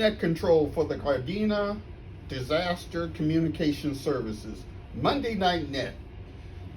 net control for the Gardena Disaster Communication Services. Monday Night Net.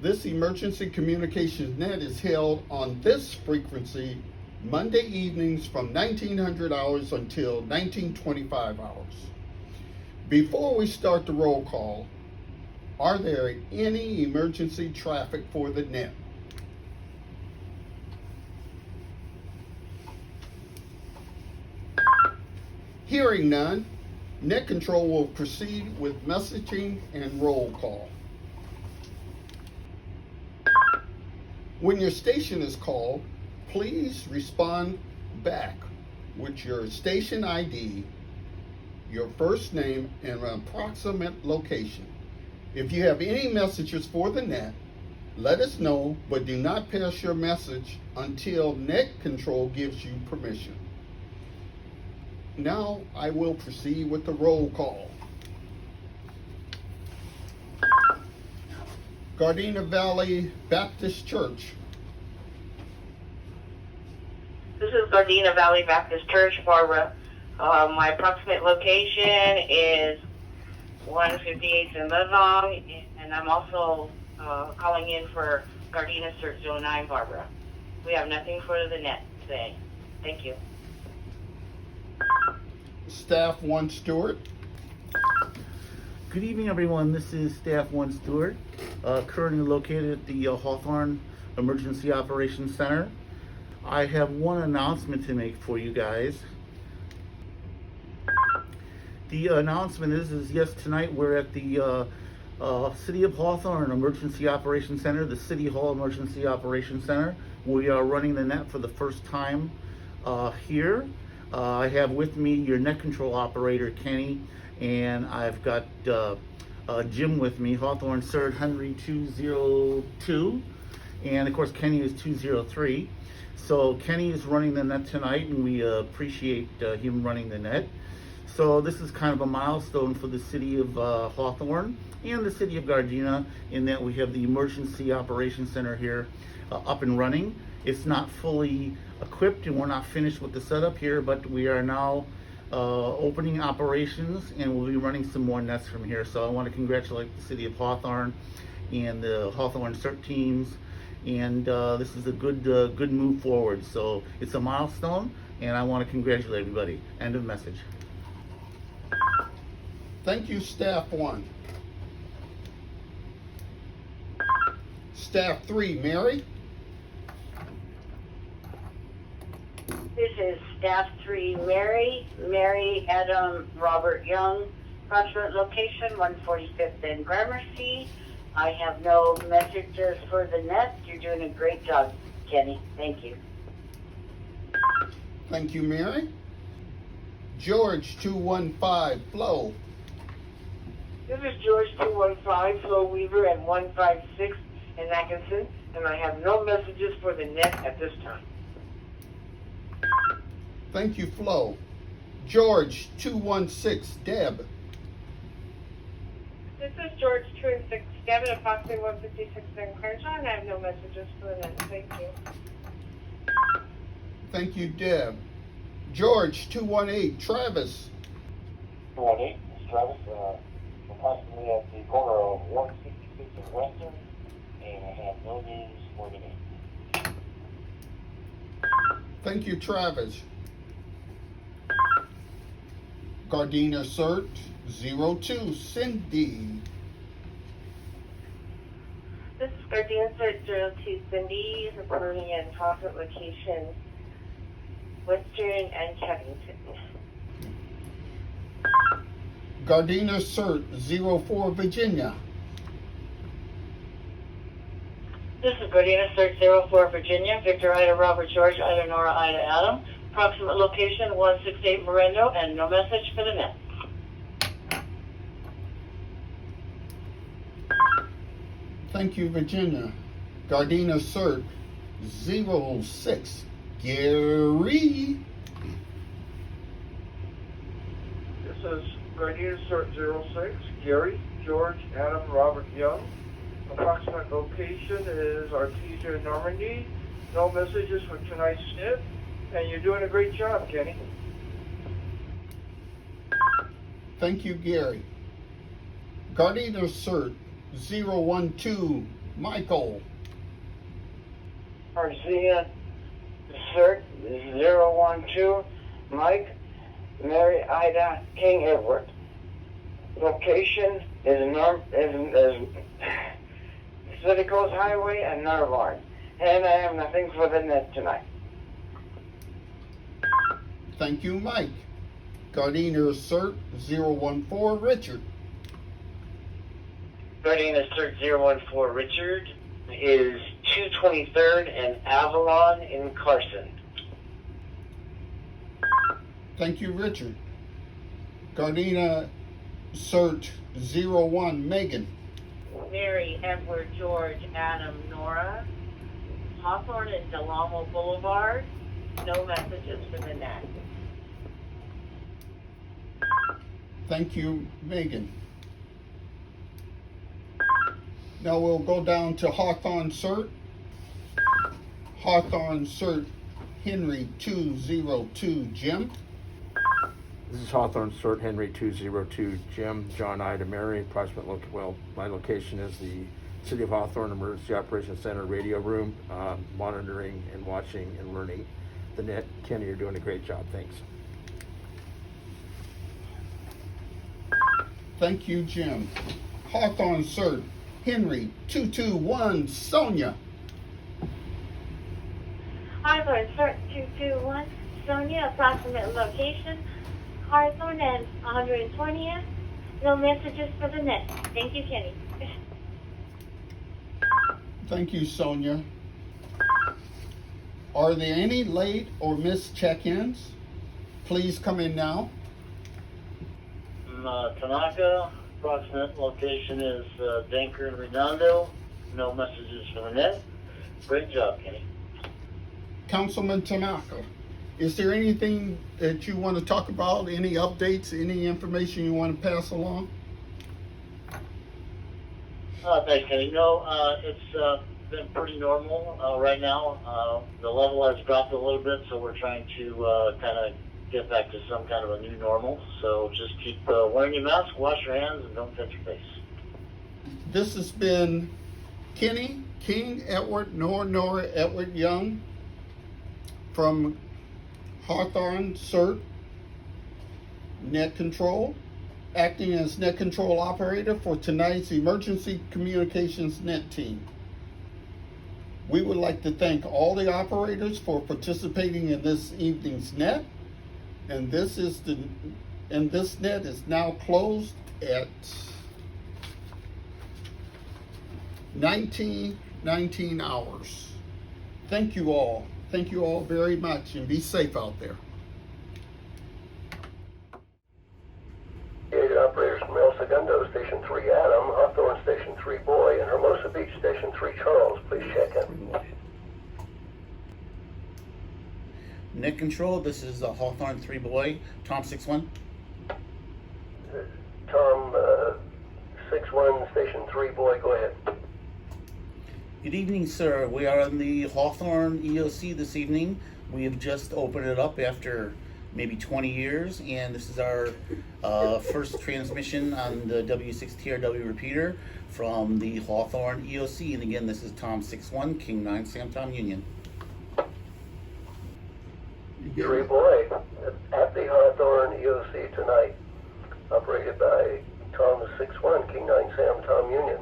This emergency communications net is held on this frequency Monday evenings from 1900 hours until 1925 hours. Before we start the roll call, are there any emergency traffic for the net? Hearing none, net control will proceed with messaging and roll call. When your station is called, please respond back with your station ID, your first name, and an approximate location. If you have any messages for the net, let us know, but do not pass your message until net control gives you permission. Now I will proceed with the roll call. Gardena Valley Baptist Church. This is Gardena Valley Baptist Church, Barbara. My approximate location is 158 in Lezong, and I'm also calling in for Gardena Cert 09, Barbara. We have nothing for the net today. Thank you. Staff 1 Stuart. Good evening, everyone. This is Staff 1 Stuart, currently located at the Hawthorne Emergency Operations Center. I have one announcement to make for you guys. The announcement is yes, tonight we're at the City of Hawthorne Emergency Operations Center, the City Hall Emergency Operations Center. We are running the net for the first time here. I have with me your net control operator, Kenny, and I've got Jim with me, Hawthorne Cert Henry 202, and of course Kenny is 203. So Kenny is running the net tonight, and we appreciate him running the net. So this is kind of a milestone for the City of Hawthorne and the City of Gardena, in that we have the Emergency Operations Center here up and running. It's not fully equipped and we're not finished with the setup here, but we are now opening operations, and we'll be running some more nets from here. So I want to congratulate the City of Hawthorne and the Hawthorne CERT teams, and this is a good move forward. So it's a milestone, and I want to congratulate everybody. End of message. Thank you, Staff 1. Staff 3, Mary. This is Staff 3, Mary, Adam, Robert Young. Approximate location, 145th and Gramercy. I have no messages for the net. You're doing a great job, Kenny. Thank you. Thank you, Mary. George 215, Flo. This is George 215, Flo Weaver at 156 in Atkinson, and I have no messages for the net at this time. Thank you, Flo. George 216, Deb. This is George 216, Deb at approximately 156 in Crenshaw, and I have no messages for the net. Thank you. Thank you, Deb. George 218, Travis. 218, it's Travis, approximately at the corner of 166 and Western, and I have no news for the net. Thank you, Travis. Gardena Cert 02, Cindy. This is Gardena Cert 02, Cindy, reporting in approximate location, Western and Kevington. Gardena Cert 04, Virginia. This is Gardena Cert 04, Virginia. Victor Ida, Robert George, Ida Nora, Ida Adam. Approximate location, 168 Morendo, and no message for the net. Thank you, Virginia. Gardena Cert 06, Gary. This is Gardena Cert 06, Gary, George, Adam, Robert Young. Approximate location is Artesia, Normandy. No messages for tonight's snip, and you're doing a great job, Kenny. Thank you, Gary. Gardena Cert 012, Michael. Garcia Cert 012, Mike, Mary Ida, King Edward. Location is City Coast Highway and Narvard. And I have nothing for the net tonight. Thank you, Mike. Gardena Cert 014, Richard. Gardena Cert 014 Richard is 223rd and Avalon in Carson. Thank you, Richard. Gardena Cert 01, Megan. Mary, Edward, George, Adam, Nora, Hawthorne and Delamo Boulevard. No messages for the net. Thank you, Megan. Now we'll go down to Hawthorne Cert. Hawthorne Cert Henry 202, Jim. This is Hawthorne Cert Henry 202, Jim, John Ida Mary. Approximate my location is the City of Hawthorne Emergency Operations Center radio room, monitoring and watching and learning the net. Kenny, you're doing a great job. Thanks. Thank you, Jim. Hawthorne Cert Henry 221, Sonia. Hawthorne Cert 221, Sonia, approximate location, Hawthorne and 120th. No messages for the net. Thank you, Kenny. Thank you, Sonia. Are there any late or missed check-ins? Please come in now. Tanaka, approximate location is Denker and Redondo. No messages for the net. Great job, Kenny. Councilman Tanaka, is there anything that you want to talk about? Any updates, any information you want to pass along? Thanks, Kenny. No, it's been pretty normal right now. The level has dropped a little bit, so we're trying to kind of get back to some kind of a new normal. So just keep wearing your mask, wash your hands, and don't touch your face. This has been Kenny, King Edward, Nora Edward Young from Hawthorne Cert Net Control, acting as net control operator for tonight's emergency communications net team. We would like to thank all the operators for participating in this evening's net, and this net is now closed at 19 hours. Thank you all. Thank you all very much, and be safe out there. Operators from El Segundo, Station 3 Adam, Hawthorne Station 3 Boy, and Hermosa Beach Station 3 Charles. Please check in. Net Control, this is Hawthorne 3 Boy, Tom 61. Tom 61, Station 3 Boy, go ahead. Good evening, sir. We are on the Hawthorne EOC this evening. We have just opened it up after maybe 20 years, and this is our first transmission on the W6TRW repeater from the Hawthorne EOC. And again, this is Tom 61, King 9, Sam Tom Union. 3 Boy, at the Hawthorne EOC tonight, operated by Tom 61, King 9, Sam Tom Union.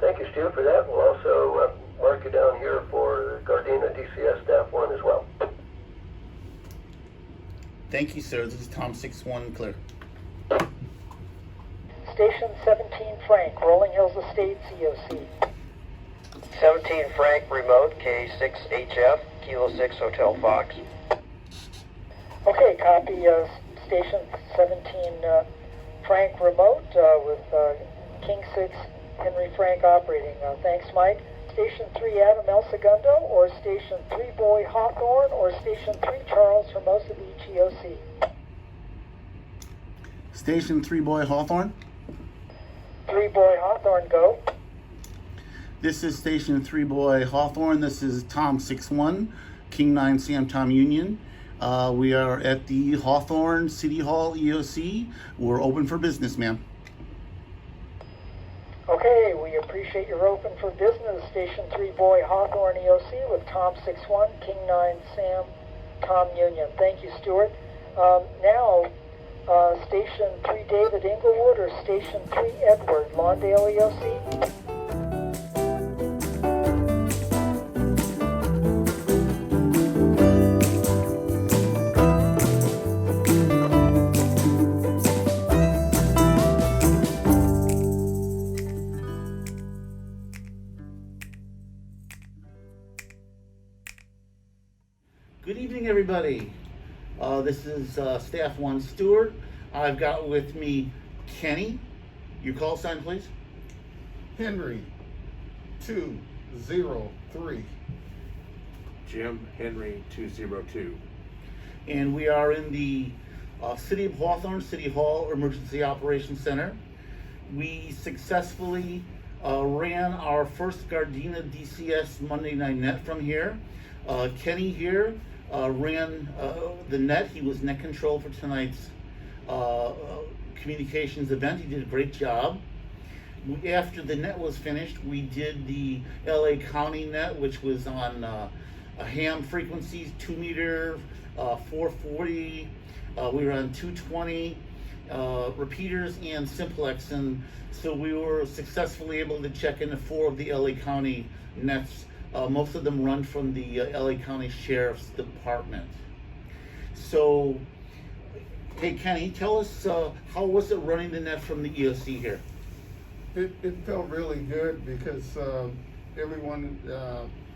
Thank you, Stu, for that. We'll also mark you down here for Gardena DCS Staff 1 as well. Thank you, sir. This is Tom 61, clear. Station 17 Frank, Rolling Hills Estates, EOC. 17 Frank, remote, K6HF, Kilo 6 Hotel Fox. Okay, copy Station 17 Frank remote with King 6 Henry Frank operating. Thanks, Mike. Station 3 Adam El Segundo, or Station 3 Boy Hawthorne, or Station 3 Charles Hermosa Beach, EOC. Station 3 Boy Hawthorne. 3 Boy Hawthorne, go. This is Station 3 Boy Hawthorne. This is Tom 61, King 9 Sam Tom Union. We are at the Hawthorne City Hall EOC. We're open for business, ma'am. Okay, we appreciate your open for business. Station 3 Boy Hawthorne EOC with Tom 61, King 9 Sam, Tom Union. Thank you, Stuart. Now, Station 3 David Inglewood or Station 3 Edward, Lawndale EOC. Good evening, everybody. This is Staff 1 Stuart. I've got with me Kenny. Your call sign, please. Henry 203. Jim, Henry 202. And we are in the City of Hawthorne City Hall Emergency Operations Center. We successfully ran our first Gardena DCS Monday Night Net from here. Kenny here ran the net. He was net control for tonight's communications event. He did a great job. After the net was finished, we did the LA County net, which was on ham frequencies, 2 meter, 440. We were on 220 repeaters and simplex, and so we were successfully able to check into 4 of the LA County nets. Most of them run from the LA County Sheriff's Department. So, hey Kenny, tell us how was it running the net from the EOC here? It felt really good because everyone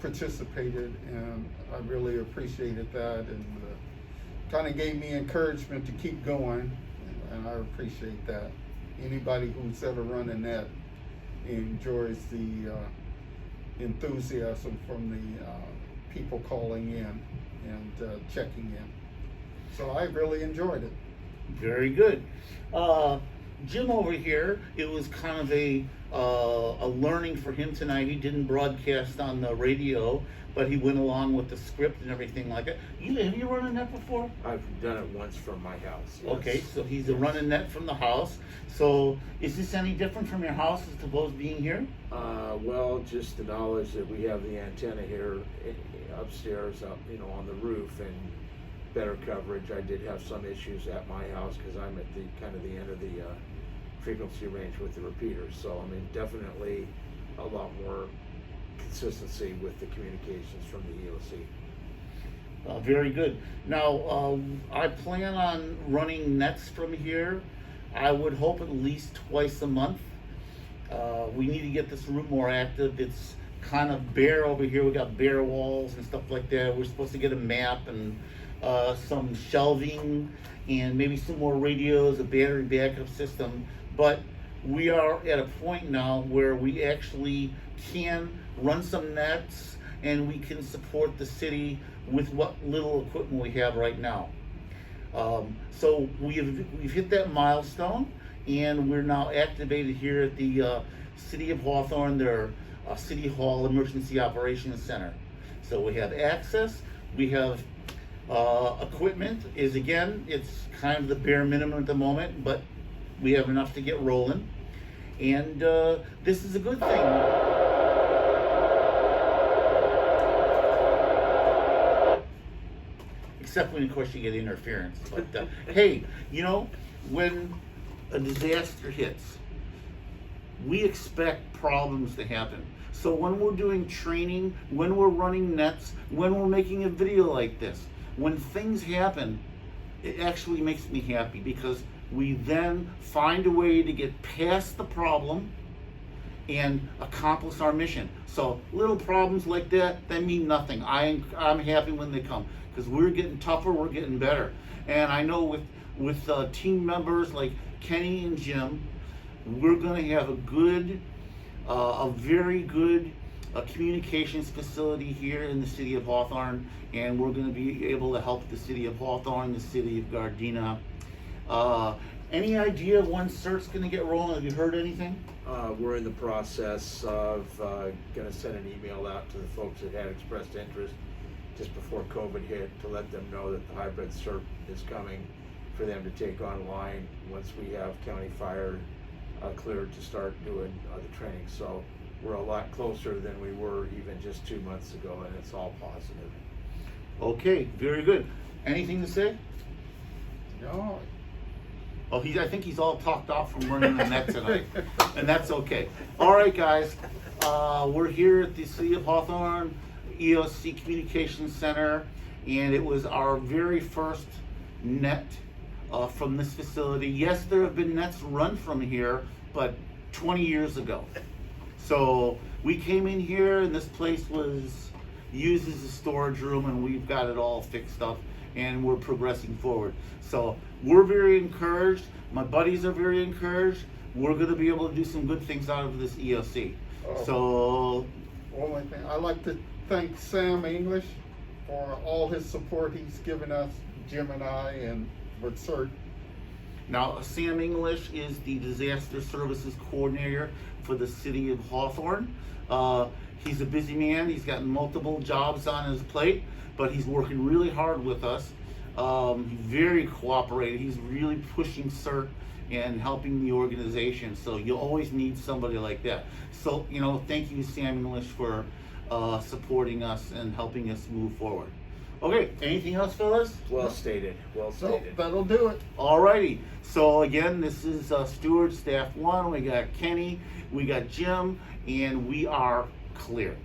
participated, and I really appreciated that, and kind of gave me encouragement to keep going, and I appreciate that. Anybody who's ever run a net enjoys the enthusiasm from the people calling in and checking in. So I really enjoyed it. Very good. Jim over here, it was kind of a learning for him tonight. He didn't broadcast on the radio, but he went along with the script and everything like that. Have you run a net before? I've done it once from my house. Yes. Okay, so he's a running net from the house. So is this any different from your house as opposed to being here? Well, just the knowledge that we have the antenna here upstairs, up, on the roof, and better coverage. I did have some issues at my house because I'm at the kind of the end of the frequency range with the repeaters. So I mean, definitely a lot more consistency with the communications from the EOC. Very good. Now, I plan on running nets from here. I would hope at least twice a month. We need to get this room more active. It's kind of bare over here. We got bare walls and stuff like that. We're supposed to get a map and some shelving and maybe some more radios, a battery backup system. But we are at a point now where we actually can run some nets and we can support the city with what little equipment we have right now. So we've hit that milestone, and we're now activated here at the City of Hawthorne, their City Hall Emergency Operations Center. So we have access, we have equipment. It's kind of the bare minimum at the moment, but we have enough to get rolling, and this is a good thing. Except when, of course, you get interference. But hey, when a disaster hits, we expect problems to happen. So when we're doing training, when we're running nets, when we're making a video like this, when things happen, it actually makes me happy because we then find a way to get past the problem and accomplish our mission. So little problems like that mean nothing. I'm happy when they come because we're getting tougher, we're getting better. And I know with team members like Kenny and Jim, we're going to have a very good communications facility here in the city of Hawthorne, and we're going to be able to help the city of Hawthorne, the city of Gardena. Any idea of when CERT's going to get rolling? Have you heard anything? We're in the process of going to send an email out to the folks that had expressed interest just before COVID hit, to let them know that the hybrid CERT is coming for them to take online once we have county fire cleared to start doing the training. So we're a lot closer than we were even just 2 months ago, and it's all positive. Okay, very good. Anything to say? No. Oh, I think he's all talked off from running the net tonight, and that's okay. All right, guys, we're here at the City of Hawthorne EOC Communications Center, and it was our very first net from this facility. Yes, there have been nets run from here, but 20 years ago. So we came in here, and this place was used as a storage room, and we've got it all fixed up, and we're progressing forward. So we're very encouraged. My buddies are very encouraged. We're going to be able to do some good things out of this EOC. So Only thing, I'd like to thank Sam English for all his support he's given us, Jim and I, and with CERT. now, Sam English is the Disaster Services Coordinator for the City of Hawthorne. He's a busy man. He's got multiple jobs on his plate, but he's working really hard with us. He's very cooperative. He's really pushing CERT and helping the organization. So you always need somebody like that. So, thank you, Sam English, for supporting us and helping us move forward. Okay, anything else, fellas? Well stated, well So stated. that'll do it. Alrighty, so again, this is Stuart, Staff 1, we got Kenny, we got Jim, and we are clear.